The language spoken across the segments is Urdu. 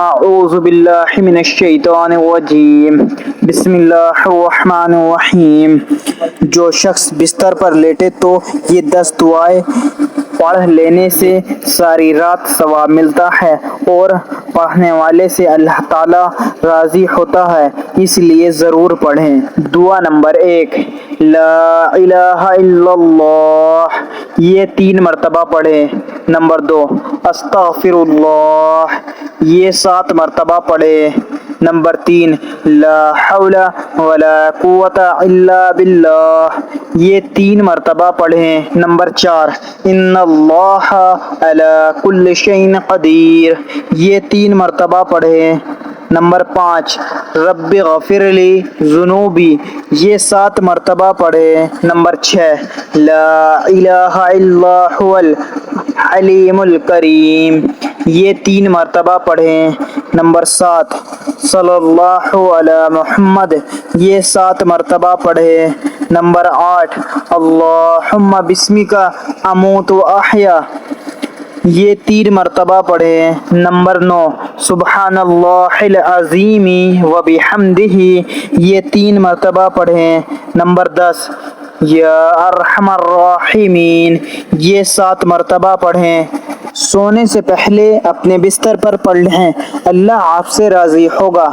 اعوذ باللہ من الشیطان الرجیم بسم اللہ الرحمن الرحیم۔ جو شخص بستر پر لیٹے تو یہ 10 دعائیں پڑھ لینے سے ساری رات ثواب ملتا ہے اور پڑھنے والے سے اللہ تعالی راضی ہوتا ہے، اس لیے ضرور پڑھیں۔ دعا نمبر 1، لا الہ الا اللہ، یہ 3 مرتبہ پڑھیں۔ نمبر 2، استغفر اللہ، یہ 7 مرتبہ پڑھیں۔ نمبر 3، لا حول ولا قوت الا باللہ، یہ 3 مرتبہ پڑھیں۔ نمبر 4، ان اللہ علی کل شیء قدیر، یہ 3 مرتبہ پڑھیں۔ نمبر 5، رب اغفر لی ذنوبی، یہ 7 مرتبہ پڑھیں۔ نمبر 6، لا الہ الا هو الحلیم الکریم، یہ 3 مرتبہ پڑھیں۔ نمبر 7، صلی اللہ علی محمد، یہ 7 مرتبہ پڑھیں۔ نمبر 8، اللہم بسمک اموت و احیا، یہ 3 مرتبہ پڑھیں۔ نمبر 9، سبحان اللہ العظیم و بحمدہ، یہ 3 مرتبہ پڑھیں۔ نمبر 10، یا ارحم الراحمین، یہ 7 مرتبہ پڑھیں۔ سونے سے پہلے اپنے بستر پر پڑھ لیں، اللہ آپ سے راضی ہوگا۔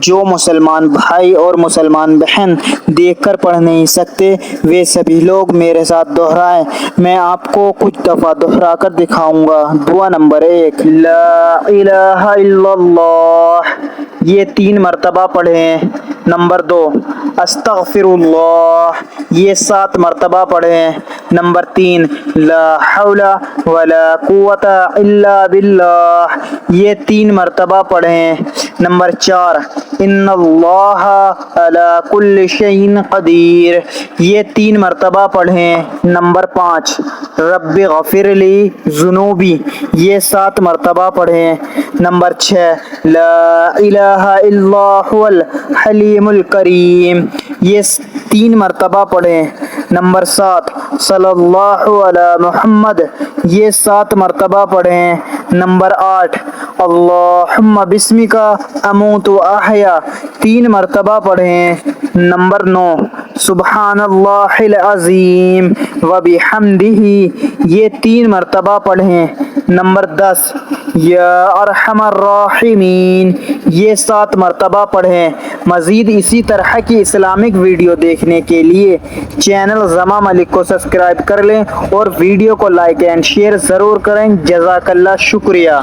جو مسلمان بھائی اور مسلمان بہن دیکھ کر پڑھ نہیں سکتے وہ سبھی لوگ میرے ساتھ دہرائیں، میں آپ کو کچھ دفعہ دہرا کر دکھاؤں گا۔ دعا نمبر 1، لا الہ الا اللہ، یہ 3 مرتبہ پڑھیں۔ نمبر 2، استغفر اللہ، یہ 7 مرتبہ پڑھیں۔ نمبر 3، لا حول ولا قوت الا باللہ، یہ 3 مرتبہ پڑھیں۔ نمبر 4، ان اللہ علی کل شیء قدیر، یہ 3 مرتبہ پڑھیں۔ نمبر 5، رب اغفر لی ذنوبی، یہ 7 مرتبہ پڑھیں۔ نمبر 6، لا الہ الا هو الحلیم الکریم، یہ 3 مرتبہ پڑھیں۔ نمبر 7، صلی اللہ علی محمد، یہ 7 مرتبہ پڑھیں۔ نمبر 8، اللہم بسمک اموت و احیا، 3 مرتبہ پڑھیں۔ نمبر 9، سبحان اللہ العظیم و بحمدہ، یہ 3 مرتبہ پڑھیں۔ نمبر 10، یا ارحم الراحمین، یہ 7 مرتبہ پڑھیں۔ مزید اسی طرح کی اسلامک ویڈیو دیکھنے کے لیے چینل زما ملک کو سبسکرائب کر لیں اور ویڈیو کو لائک اینڈ شیئر ضرور کریں۔ جزاک اللہ، شکریہ۔